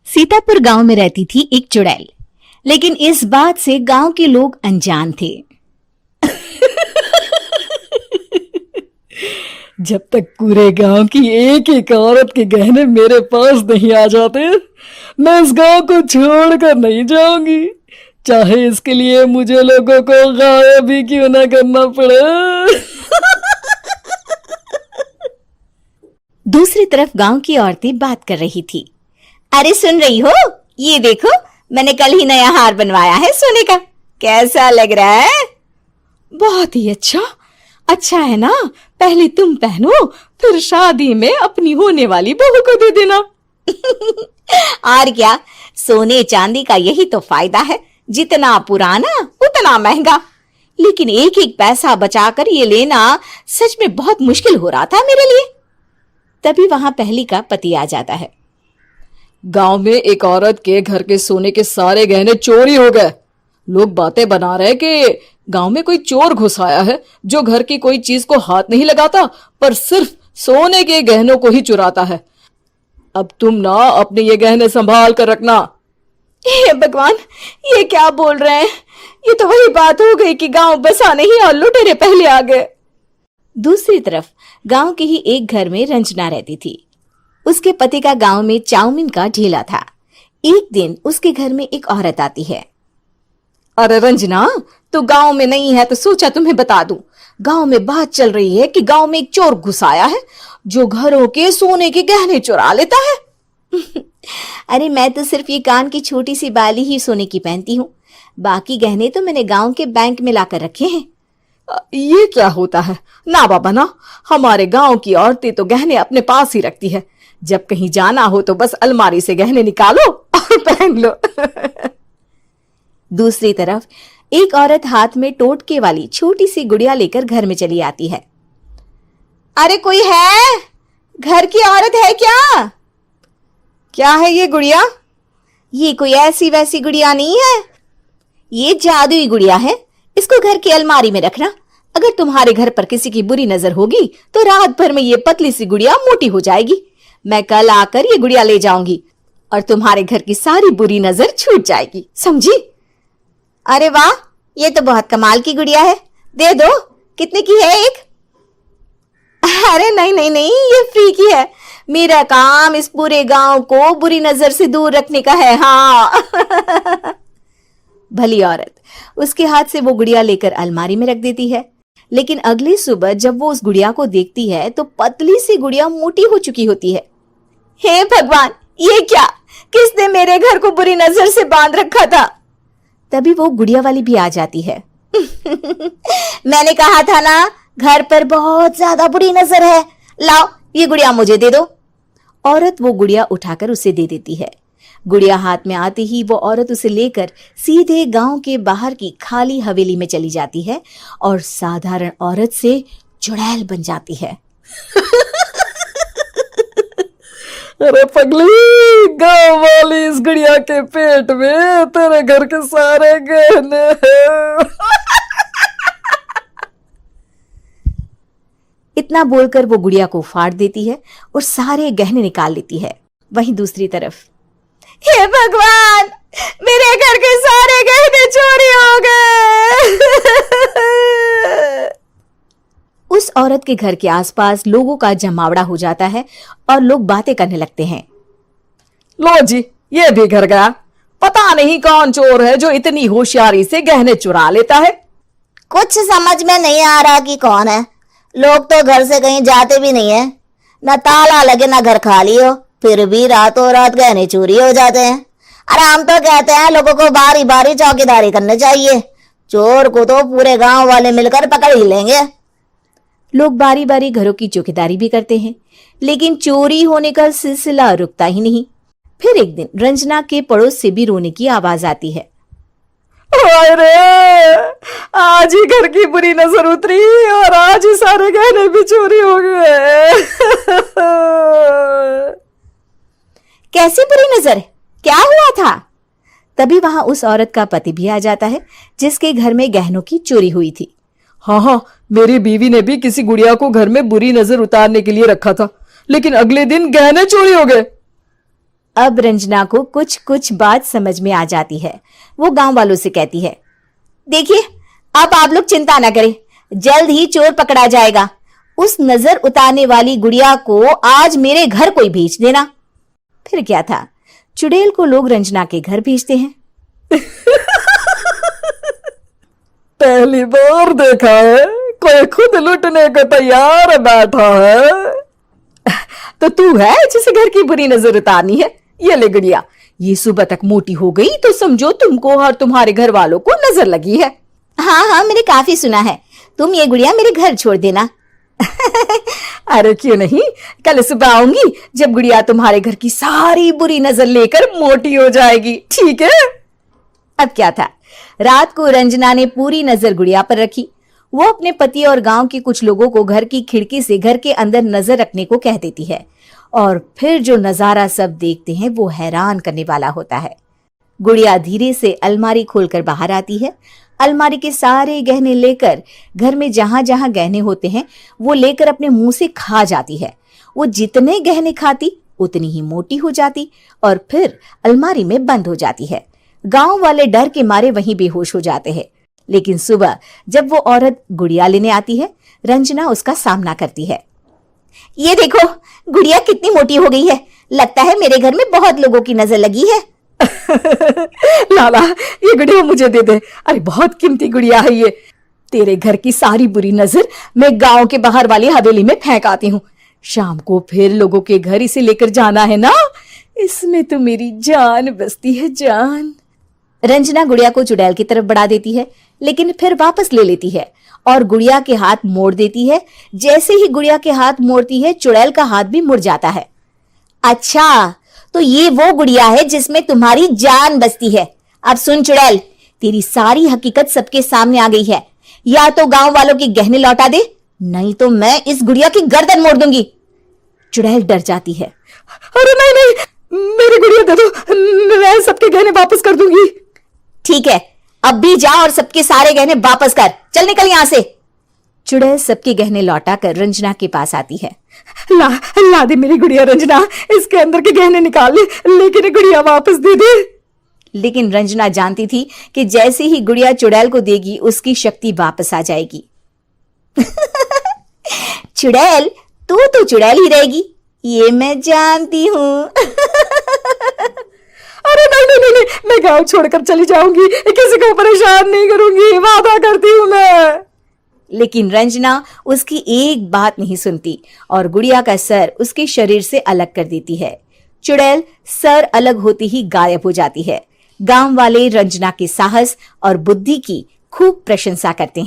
सीतापुर गांव में रहती थी एक चुड़ैल, लेकिन इस बात से गांव के लोग अनजान थे। जब तक पूरे गांव की एक एक औरत के गहने मेरे पास नहीं आ जाते, मैं इस गांव को छोड़कर नहीं जाऊंगी, चाहे इसके लिए मुझे लोगों को गायब भी क्यों ना करना पड़े। दूसरी तरफ गांव की औरतें बात कर रही थी। अरे सुन रही हो, ये देखो, मैंने कल ही नया हार बनवाया है सोने का, कैसा लग रहा है? बहुत ही अच्छा। अच्छा है ना, पहले तुम पहनो, फिर शादी में अपनी होने वाली बहू को दे देना। और क्या, सोने चांदी का यही तो फायदा है, जितना पुराना उतना महंगा। लेकिन एक एक पैसा बचाकर ये लेना सच में बहुत मुश्किल हो रहा था मेरे लिए। तभी वहां पहली का पति आ जाता है। गांव में एक औरत के घर के सोने के सारे गहने चोरी हो गए। लोग बातें बना रहे कि गांव में कोई चोर घुस आया है जो घर की कोई चीज को हाथ नहीं लगाता, पर सिर्फ सोने के गहनों को ही चुराता है। अब तुम ना अपने ये गहने संभाल कर रखना। हे भगवान, ये क्या बोल रहे हैं? ये तो वही बात हो गई कि गांव बसा नहीं और लुटेरे पहले आ गए। दूसरी तरफ गांव के ही एक घर में रंजना रहती थी। उसके पति का गांव में चाउमीन का ठेला था। एक दिन उसके घर में एक औरत आती है। अरे रंजना, तो गांव में नहीं है तो सोचा तुम्हें बता दूं। गांव में बात चल रही है कि गांव में एक चोर घुस आया है जो घरों के सोने के गहने चुरा लेता है। अरे मैं तो सिर्फ ये कान की छोटी सी बाली ही सोने की पहनती हूँ, बाकी गहने तो मैंने गांव के बैंक में लाकर रखे हैं। ये क्या होता है? ना बाबा ना, हमारे गांव की औरतें तो गहने अपने पास ही रखती है। जब कहीं जाना हो तो बस अलमारी से गहने निकालो और पहन लो। दूसरी तरफ एक औरत हाथ में टोटके वाली छोटी सी गुड़िया लेकर घर में चली आती है। अरे कोई है? घर की औरत है क्या? क्या है ये गुड़िया? ये कोई ऐसी वैसी गुड़िया नहीं है, ये जादुई गुड़िया है। इसको घर की अलमारी में रखना। अगर तुम्हारे घर पर किसी की बुरी नजर होगी तो रात भर में ये पतली सी गुड़िया मोटी हो जाएगी। मैं कल आकर ये गुड़िया ले जाऊंगी और तुम्हारे घर की सारी बुरी नजर छूट जाएगी, समझी? अरे वाह, ये तो बहुत कमाल की गुड़िया है, दे दो। कितने की है एक? अरे नहीं नहीं नहीं, ये फ्री की है। मेरा काम इस पूरे गांव को बुरी नजर से दूर रखने का है। हाँ। भली औरत उसके हाथ से वो गुड़िया लेकर अलमारी में रख देती है। लेकिन अगली सुबह जब वो उस गुड़िया को देखती है तो पतली सी गुड़िया मोटी हो चुकी होती है। हे भगवान, ये क्या? किसने मेरे घर को बुरी नजर से बांध रखा था? तभी वो गुड़िया वाली भी आ जाती है। मैंने कहा था ना, घर पर बहुत ज्यादा बुरी नजर है, लाओ ये गुड़िया मुझे दे दो। औरत वो गुड़िया उठाकर उसे दे देती है। गुड़िया हाथ में आते ही वो औरत उसे लेकर सीधे गांव के बाहर की खाली हवेली में चली जाती है और साधारण औरत से चुड़ैल बन जाती है। अरे पगली, गांव वाली इस गुड़िया के पेट में तेरे घर के सारे गहने हैं। इतना बोलकर वो गुड़िया को फाड़ देती है और सारे गहने निकाल लेती है। वहीं दूसरी तरफ, हे भगवान, मेरे घर के सारे गहने चोरी हो गए। उस औरत के घर के आसपास लोगों का जमावड़ा हो जाता है और लोग बातें करने लगते हैं। लो जी, ये भी घर गया। पता नहीं कौन चोर है जो इतनी होशियारी से गहने चुरा लेता है। कुछ समझ में नहीं आ रहा कि कौन है। लोग तो घर से कहीं जाते भी नहीं है, न ताला लगे न घर खाली हो, फिर भी रातों रात गहने चोरी हो जाते हैं। अरे हम तो कहते हैं लोगों को बारी बारी चौकीदारी करनी चाहिए, चोर को तो पूरे गांव वाले मिलकर पकड़ ही लेंगे। लोग बारी बारी घरों की चौकीदारी भी करते हैं, लेकिन चोरी होने का सिलसिला रुकता ही नहीं। फिर एक दिन रंजना के पड़ोस से भी रोने की आवाज आती है। अरे आज ही घर की बुरी नजर उतरी और आज ही सारे गहने भी चोरी हो गए। कैसी बुरी नजर? क्या हुआ था? तभी वहां उस औरत का पति भी आ जाता है जिसके घर में गहनों की चोरी हुई थी। हाँ, मेरी बीवी ने भी किसी गुड़िया को घर में बुरी नजर उतारने के लिए रखा था, लेकिन अगले दिन गहने चोरी हो गए। अब रंजना को कुछ कुछ बात समझ में आ जाती है। वो गांव वालों से कहती है, देखिए अब आप लोग चिंता ना करें, जल्द ही चोर पकड़ा जाएगा। उस नजर उतारने वाली गुड़िया को आज मेरे घर कोई भेज देना। फिर क्या था, चुड़ैल को लोग रंजना के घर भेजते हैं। पहली बार देखा है कोई खुद लुटने को तैयार बैठा है। तो तू है जिसे घर की बुरी नजर उतारनी है? ये ले गुड़िया, ये सुबह तक मोटी हो गई तो समझो तुमको और तुम्हारे घर वालों को नजर लगी है। हाँ हाँ, मैंने काफी सुना है। तुम ये गुड़िया मेरे घर छोड़ देना। अरे क्यों नहीं, कल सुबह आऊंगी जब गुड़िया तुम्हारे घर की सारी बुरी नजर लेकर मोटी हो जाएगी, ठीक है? अब क्या था, रात को रंजना ने पूरी नजर गुड़िया पर रखी। वो अपने पति और गांव के कुछ लोगों को घर की खिड़की से घर के अंदर नजर रखने को कह देती है, और फिर जो नजारा सब देखते हैं वो हैरान करने वाला होता है। गुड़िया धीरे से अलमारी खोलकर बाहर आती है। अलमारी के सारे गहने लेकर घर में जहां जहां गहने होते हैं वो लेकर अपने मुंह से खा जाती है। वो जितने गहने खाती उतनी ही मोटी हो जाती और फिर अलमारी में बंद हो जाती है। गांव वाले डर के मारे वहीं बेहोश हो जाते हैं। लेकिन सुबह जब वो औरत गुड़िया लेने आती है, रंजना उसका सामना करती है। ये देखो गुड़िया कितनी मोटी हो गई है, लगता है मेरे घर में बहुत लोगों की नजर लगी है। लाला ये गुड़िया मुझे दे दे, अरे बहुत कीमती गुड़िया है ये। तेरे घर की सारी बुरी नजर मैं गांव के बाहर वाली हवेली में फेंक आती हूँ। शाम को फिर लोगों के घर इसे लेकर जाना है ना, इसमें तो मेरी जान बसती है, जान। रंजना गुड़िया को चुड़ैल की तरफ बढ़ा देती है, लेकिन फिर वापस ले लेती है और गुड़िया के हाथ मोड़ देती है। जैसे ही गुड़िया के हाथ मोड़ती है, चुड़ैल का हाथ भी मुड़ जाता है। अच्छा, तो ये वो गुड़िया है जिसमें तुम्हारी जान बसती है। अब सुन चुड़ैल, तेरी सारी हकीकत सबके सामने आ गई है। या तो गांव वालों के गहने लौटा दे, नहीं तो मैं इस गुड़िया की गर्दन मोड़ दूंगी। चुड़ैल डर जाती है। अरे नहीं नहीं, मेरी गुड़िया दे दो, मैं सबके गहने वापस कर दूंगी। ठीक है, अब भी जा और सबके सारे गहने वापस कर। चल निकल यहां से। चुड़ैल सबके गहने लौटा कर रंजना के पास आती है। ला दे मेरी गुड़िया रंजना, इसके अंदर के गहने निकाल ले, लेकिन गुड़िया वापस दे दे। लेकिन रंजना जानती थी कि जैसे ही गुड़िया चुड़ैल को देगी उसकी शक्ति वापस आ जाएगी। चुड़ैल, तू तो चुड़ैल ही रहेगी, ये मैं जानती हूँ। अरे नहीं नहीं नहीं, मैं गांव छोड़कर चली जाऊंगी, किसी को परेशान नहीं करूंगी, वादा करती हूँ मैं। लेकिन रंजना उसकी एक बात नहीं सुनती और गुड़िया का सर उसके शरीर से अलग कर देती है। चुड़ैल सर अलग होते ही गायब हो जाती है। गांव वाले रंजना के साहस और बुद्धि की खूब प्रशंसा करते हैं।